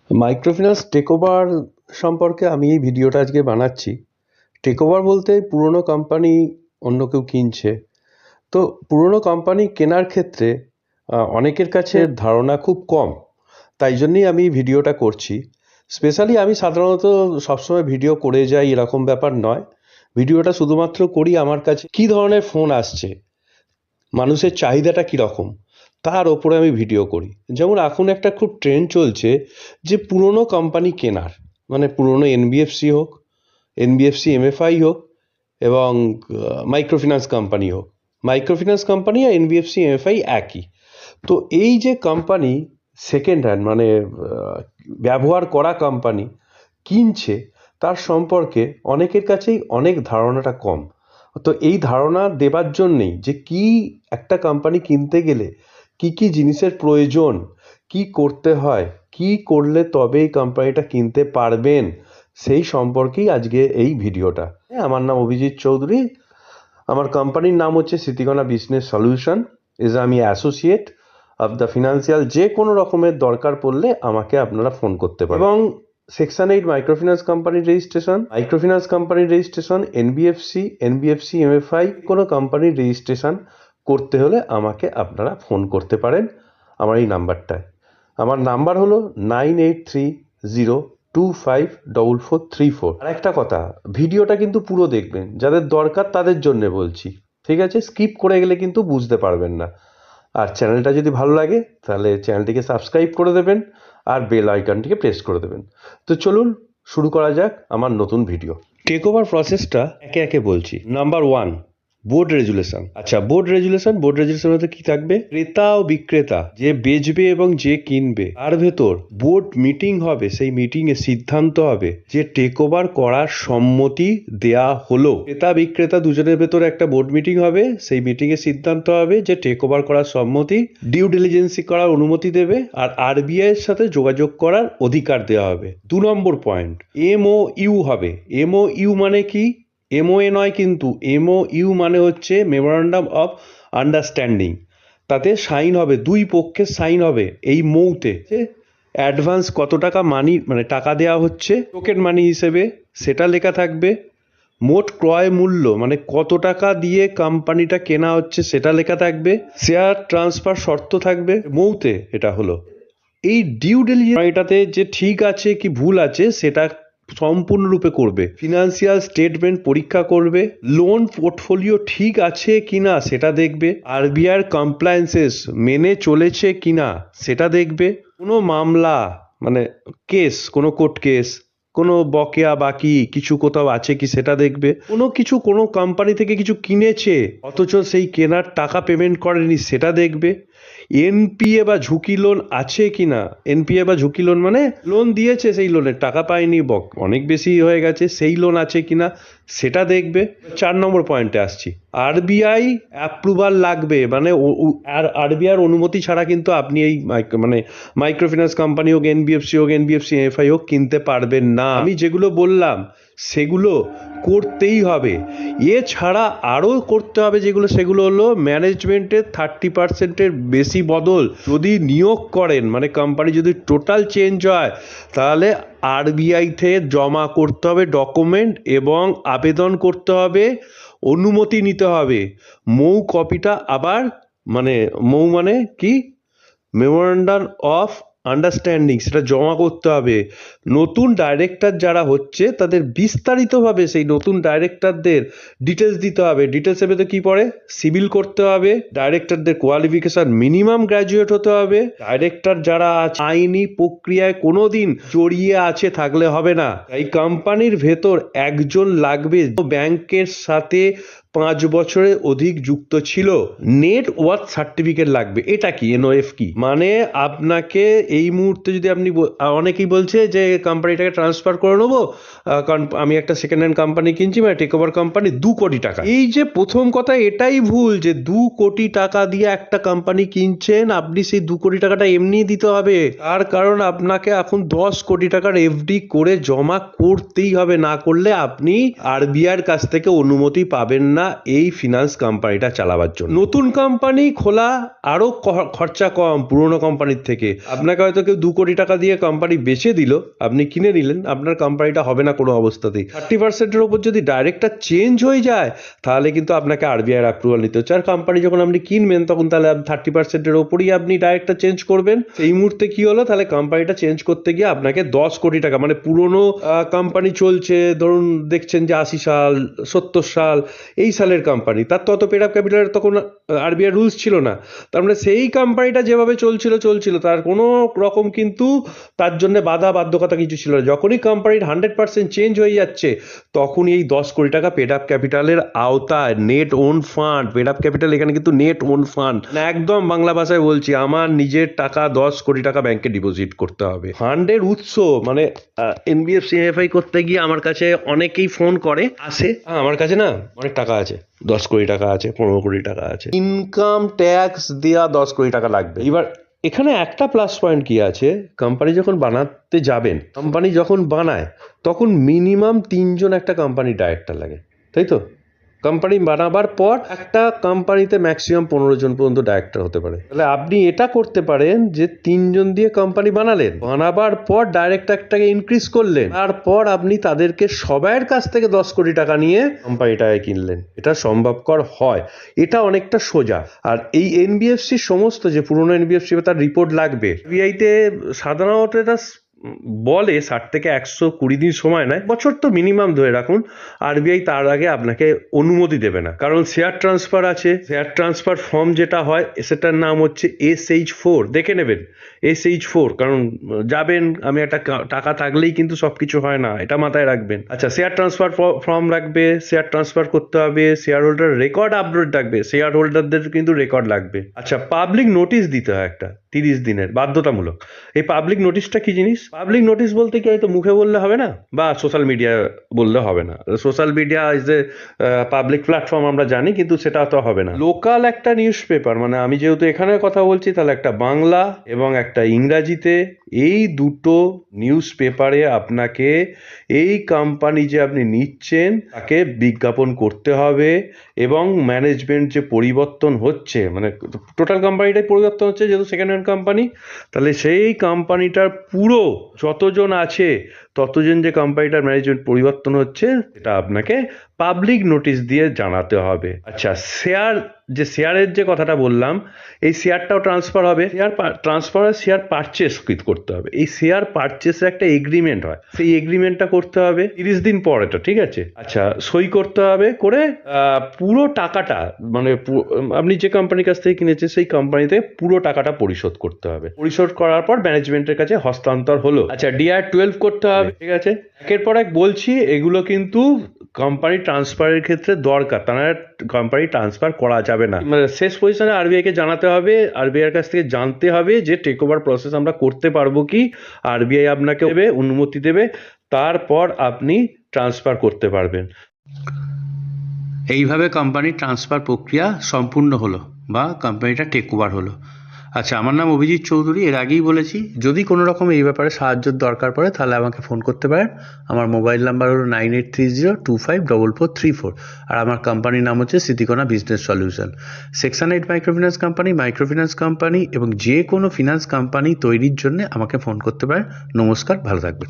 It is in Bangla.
মাইক্রোফিন্যান্স টেকওভার সম্পর্কে আমি এই ভিডিওটা আজকে বানাচ্ছি। টেকওভার বলতে পুরনো কোম্পানি অন্য কেউ কিনছে। তো পুরনো কোম্পানি কেনার ক্ষেত্রে অনেকের কাছে ধারণা খুব কম, তাই জন্যই আমি ভিডিওটা করছি। স্পেশালি আমি সাধারণত সবসময় ভিডিও করে যাই এরকম ব্যাপার নয়। ভিডিওটা শুধুমাত্র করি আমার কাছে কী ধরনের ফোন আসছে, মানুষের চাহিদাটা কীরকম, তার ওপরে আমি ভিডিও করি। যেমন এখন একটা খুব ট্রেন্ড চলছে যে পুরনো কোম্পানি কেনার, মানে পুরনো এনবিএফসি হোক, এনবিএফসি এমএফআই হোক, এবং মাইক্রোফিন্যান্স কোম্পানি হোক। মাইক্রোফিন্যান্স কোম্পানি আর এনবিএফসি এমএফআই একই। তো এই যে কোম্পানি সেকেন্ড হ্যান্ড মানে ব্যবহার করা কোম্পানি কিনছে, তার সম্পর্কে অনেকের কাছেই অনেক ধারণাটা কম। তো এই ধারণা দেবার জন্যেই যে কি একটা কোম্পানি কিনতে গেলে কি কি জিনিসের প্রয়োজন, কি করতে হয়, কি করলে তবে এই কোম্পানিটা কিনতে পারবেন, সেই সম্পর্কেই আজকে এই ভিডিওটা। আমার নাম অভিজিৎ চৌধুরী, আমার কোম্পানির নাম হচ্ছে স্মৃতিকণা বিজনেস সলিউশন। আমি অ্যাসোসিয়েট অফ দ্য ফিনান্সিয়াল। যে কোনো রকমের দরকার পড়লে আমাকে আপনারা ফোন করতে পারেন। এবং সেকশন 8 মাইক্রোফিন্যান্স কোম্পানির রেজিস্ট্রেশন, মাইক্রোফিন্যান্স কোম্পানির রেজিস্ট্রেশন, এনবিএফসি এমএফআই কোনো কোম্পানির রেজিস্ট্রেশন করতে হলে আমাকে আপনারা ফোন করতে পারেন আমার এই নাম্বারটায়। আমার নাম্বার হলো 9830254434। আর একটা কথা, ভিডিওটা কিন্তু পুরো দেখবেন, যাদের দরকার তাদের জন্যে বলছি, ঠিক আছে? স্কিপ করে গেলে কিন্তু বুঝতে পারবেন না। আর চ্যানেলটা যদি ভালো লাগে তাহলে চ্যানেলটিকে সাবস্ক্রাইব করে দেবেন আর বেল আইকনটিকে প্রেস করে দেবেন। তো চলুন শুরু করা যাক আমার নতুন ভিডিও। টেক ওভার প্রসেসটা একে একে বলছি। Number 1, board resolution. আচ্ছা, বোর্ড রেজুলেশন মধ্যে কি থাকবে? ক্রেতা ও বিক্রেতা, যে বেচবে এবং যে কিনবে, তার ভেতর বোর্ড মিটিং হবে। সেই মিটিং এ সিদ্ধান্ত হবে যে টেক ওভার করার সম্মতি দেয়া হলো। ক্রেতা বিক্রেতা দুজনের ভেতর একটা বোর্ড মিটিং হবে। সেই মিটিং এ সিদ্ধান্ত হবে যে টেক ওভার করার সম্মতি, ডিউ ডিলিজেন্সি করার অনুমতি দেবে, আর আরবিআই এর সাথে যোগাযোগ করার অধিকার দেওয়া হবে। 2 নম্বর পয়েন্ট, এমওইউ হবে। এমওইউ মানে কি? এমওএ নয় কিন্তু, এমওইউ মানে হচ্ছে মেমোরান্ডাম অফ আন্ডারস্ট্যান্ডিং। তাতে সাইন হবে, দুই পক্ষের সাইন হবে। এই মৌতে অ্যাডভান্স কত টাকা মানি মানে টাকা দেওয়া হচ্ছে টোকেন মানি হিসেবে সেটা লেখা থাকবে। মোট ক্রয় মূল্য মানে কত টাকা দিয়ে কোম্পানিটা কেনা হচ্ছে সেটা লেখা থাকবে। শেয়ার ট্রান্সফার শর্ত থাকবে মৌতে। এটা হলো এই ডিউ ডিলিজেন্স। এটাতে যে ঠিক আছে কি ভুল আছে সেটা সম্পূর্ণরূপে করবে। ফিনান্সিয়াল স্টেটমেন্ট পরীক্ষা করবে, লোন পোর্টফোলিও ঠিক আছে কিনা সেটা দেখবে, আরবিআই কমপ্লায়েন্সেস মেনে চলেছে কিনা সেটা দেখবে। কোনো মামলা মানে কেস, কোনো কোর্ট কেস, কোনো বকেয়া বাকি কিছু কোথাও আছে কি সেটা দেখবে। কোনো কোম্পানি থেকে কিছু কিনেছে অথচ সেই কেনার টাকা পেমেন্ট করেনি সেটা দেখবে। এনপিএ বা ঝুঁকি লোন আছে কিনা। এনপিএ বা ঝুঁকি লোন মানে লোন দিয়েছে, সেই লোনের টাকা পায়নি, অনেক বেশি হয়ে গেছে, সেই লোন আছে কিনা সেটা দেখবে। 4 নম্বর পয়েন্টে আসছি, আরবিআই অ্যাপ্রুভাল লাগবে। মানে আরবিআই অনুমতি ছাড়া কিন্তু আপনি এই মানে মাইক্রোফিন্যান্স কোম্পানি হোক, এনবিএফসি এমএফআই হোক কিনতে পারবেন না। আমি যেগুলো বললাম সেগুলো করতেই হবে। এছাড়া আরও করতে হবে যেগুলো, সেগুলো হলো ম্যানেজমেন্টের 30%-এর বেশি বদল যদি নিয়োগ করেন, মানে কোম্পানি যদি টোটাল চেঞ্জ হয়, তাহলে আরবিআইতে জমা করতে হবে ডকুমেন্ট এবং আবেদন করতে হবে, অনুমতি নিতে হবে। মৌ কপিটা আবার মৌ মানে কি, মেমোরান্ডাম অফ আন্ডারস্ট্যান্ডিং, সেটা জমা করতে হবে। নতুন ডাইরেক্টর যারা হচ্ছে তাদের বিস্তারিতভাবে সেই নতুন ডাইরেক্টরদের ডিটেলস দিতে হবে। ডিটেলসের ভেতরে কি পড়ে? সিভিল করতে হবে, ডাইরেক্টরদের কোয়ালিফিকেশন মিনিমাম গ্র্যাজুয়েট হতে হবে, ডাইরেক্টর যারা আইনি প্রক্রিয়ায় কোনোদিন জড়িয়ে আছে থাকলে হবে না। এই কোম্পানির ভেতর একজন লাগবে ব্যাংকের সাথে 5 বছরের অধিক যুক্ত ছিল। নেট ওয়ার্থ সার্টিফিকেট লাগবে। এটা কি? এনওএফ কি? মানে আপনাকে এই মুহূর্তে যদি আপনি, অনেকেই বলছে যে কোম্পানিটাকে ট্রান্সফার করে নেবো, কারণ আমি একটা সেকেন্ড হ্যান্ড কোম্পানি কিনছি, মানে টেক ওভার কোম্পানি, 2 কোটি টাকা। এই যে প্রথম কথা এটাই ভুল যে 2 কোটি টাকা দিয়ে একটা কোম্পানি কিনছেন, আপনি সেই 2 কোটি টাকাটা এমনি দিতে হবে। তার কারণ আপনাকে এখন 10 কোটি টাকার এফডি করে জমা করতেই হবে, না করলে আপনি আরবিআইয়ের কাছ থেকে অনুমতি পাবেন না এই ফিনান্স কোম্পানিটা চালাবার জন্য। নতুন কোম্পানি খোলা আরো খরচা কম পুরনো কোম্পানির থেকে। আপনাকে হয়তো কেউ 2 কোটি টাকা দিয়ে কোম্পানি বেচে দিল, আপনি কিনে নিলেন, আপনার কোম্পানিটা হবে না কোনো অবস্থাতেই। 30%-এর ওপর যদি ডাইরেক্টর চেঞ্জ হয়ে যায় তাহলে কিন্তু আপনাকে আরবিআই এর অ্যাপ্রুভাল নিতে হচ্ছে। আর কোম্পানি যখন আপনি কিনবেন তখন তাহলে 30%-এর ওপরই আপনি ডাইরেক্টর চেঞ্জ করবেন। এই মুহূর্তে কি হলো, তাহলে কোম্পানিটা চেঞ্জ করতে গিয়ে আপনাকে 10 কোটি টাকা, মানে পুরনো কোম্পানি চলছে ধরুন দেখছেন যে 80 সাল 70 সাল এই সালের কোম্পানি, তার তত পেড আপ ক্যাপিটালের তখন আরবিআই রুলস ছিল না। তার মানে সেই কোম্পানিটা যেভাবে চলছিল তার কোনো রকম কিন্তু তার জন্য বাধ্যকতা কিছু ছিল না। যখনই কোম্পানির 100% চেঞ্জ হয়ে যাচ্ছে তখনই এই 10 কোটি টাকা পেড আপ ক্যাপিটালের আওতায়, net own fund, paid up capital এখানে কিন্তু নেট ওন ফান্ড, একদম বাংলা ভাষায় বলছি, আমার নিজের টাকা 10 কোটি টাকা ব্যাংকে ডিপোজিট করতে হবে। ফান্ডের উৎস মানে এনবিএফসি এফআই করতে গিয়ে আমার কাছে অনেকেই ফোন করে আসে, আমার কাছে না অনেক টাকা আছে, 10 কোটি টাকা আছে, 15 কোটি টাকা আছে, ইনকাম ট্যাক্স দেওয়া 10 কোটি টাকা লাগবে। এবার এখানে একটা প্লাস পয়েন্ট কি আছে, কোম্পানি যখন বানাতে যাবেন, কোম্পানি যখন বানায় তখন মিনিমাম 3 জন একটা কোম্পানির ডাইরেক্টর লাগে, তাই তো? কোম্পানি বানাবার পর একটা কোম্পানিতে ম্যাক্সিমাম 15 জন পর্যন্ত ডাইরেক্টর হতে পারে। তাহলে আপনি এটা করতে পারেন যে 3 জন দিয়ে কোম্পানি বানাবার পর ডাইরেক্টরটাকে ইনক্রিজ করলেন, তারপর আপনি তাদেরকে সবাইয়ের কাছ থেকে 10 কোটি টাকা নিয়ে কোম্পানিটাকে কিনলেন। এটা সম্ভবকর হয়, এটা অনেকটা সোজা। আর এই এনবিএফসি সমস্ত যে পুরনো এনবিএফসি তার রিপোর্ট লাগবে। আরবিআইতে সাধারণত এটা বলে 60 থেকে 120 দিন সময় নেয়, বছর তো মিনিমাম ধরে রাখুন। আরবিআই তার আগে আপনাকে অনুমতি দেবে না, কারণ শেয়ার ট্রান্সফার আছে। শেয়ার ট্রান্সফার ফর্ম যেটা হয় সেটার নাম হচ্ছে SH4, দেখে নেবেন SH4, কারণ যাবেন, আমি একটা টাকা থাকলেই কিন্তু সবকিছু হয় না, এটা মাথায় রাখবেন। আচ্ছা, শেয়ার ট্রান্সফার ফর্ম রাখবে, শেয়ার ট্রান্সফার করতে হবে, শেয়ার হোল্ডার রেকর্ড আপডেট রাখবে, শেয়ার হোল্ডারদের কিন্তু রেকর্ড লাগবে। আচ্ছা, পাবলিক নোটিশ দিতে হয় একটা 30 দিনের বাধ্যতামূলক। এই পাবলিক নোটিশটা কি জিনিস? পাবলিক নোটিশ বলতে কি হয়তো মুখে বললে হবে না, বা সোশ্যাল মিডিয়া বললে হবে না। Social media is a public platform, আমরা জানি, কিন্তু সেটা তো হবে না। লোকাল একটা নিউজ পেপার, মানে আমি যেহেতু এখানে কথা বলছি তাহলে একটা বাংলা এবং একটা ইংরাজিতে, এই দুটো নিউজ পেপারে আপনাকে এই কোম্পানি যে আপনি নিচ্ছেন তাকে বিজ্ঞাপন করতে হবে। এবং ম্যানেজমেন্ট যে পরিবর্তন হচ্ছে, মানে টোটাল কোম্পানিটাই পরিবর্তন হচ্ছে যেহেতু সেকেন্ড হ্যান্ড কোম্পানি, তাহলে সেই কোম্পানিটার পুরো যতজন আছে ততজন যে কোম্পানিটার ম্যানেজমেন্ট পরিবর্তন হচ্ছে এটা আপনাকে পাবলিক নোটিশ দিয়ে জানাতে হবে। আচ্ছা, শেয়ারের যে কথাটা বললাম, এই শেয়ারটাও ট্রান্সফার হবে। শেয়ার পারচেস করতে হবে। এই শেয়ার পারচেসের একটা এগ্রিমেন্ট হয়, সেই এগ্রিমেন্টটা করতে হবে 30 দিন পর, এটা ঠিক আছে? আচ্ছা, সই করতে হবে, করে পুরো টাকাটা, মানে আপনি যে কোম্পানির কাছ থেকে কিনেছেন সেই কোম্পানিতে পুরো টাকাটা পরিশোধ করতে হবে। পরিশোধ করার পর ম্যানেজমেন্টের কাছে হস্তান্তর হলো। আচ্ছা, DR-12 করতে হবে, ঠিক আছে? একের পর এক বলছি, এগুলো কিন্তু কোম্পানি ট্রান্সফারের ক্ষেত্রে দরকার, তা না কোম্পানি ট্রান্সফার করা যাবে না। মানে শেষ পজিশনে আরবিআইকে জানাতে হবে, আরবিআই এর কাছ থেকে জানতে হবে যে টেক ওভার প্রসেস আমরা করতে পারবো কি, আরবিআই আপনাকে দেবে, অনুমতি দেবে, তারপর আপনি ট্রান্সফার করতে পারবেন। এইভাবে কোম্পানি ট্রান্সফার প্রক্রিয়া সম্পূর্ণ হলো বা কোম্পানিটা টেক ওভার হলো। আচ্ছা, আমার নাম অভিজিৎ চৌধুরী, এর আগেই বলেছি, যদি কোনো রকম এই ব্যাপারে সাহায্যের দরকার পড়ে তাহলে আমাকে ফোন করতে পারেন। আমার মোবাইল নাম্বার হলো 9830254434, আর আমার কোম্পানির নাম হচ্ছে Smritikona business solution. Section 8 microfinance company এবং যে কোনো ফিনান্স কোম্পানি তৈরির জন্য আমাকে ফোন করতে পারেন। নমস্কার, ভালো থাকবেন।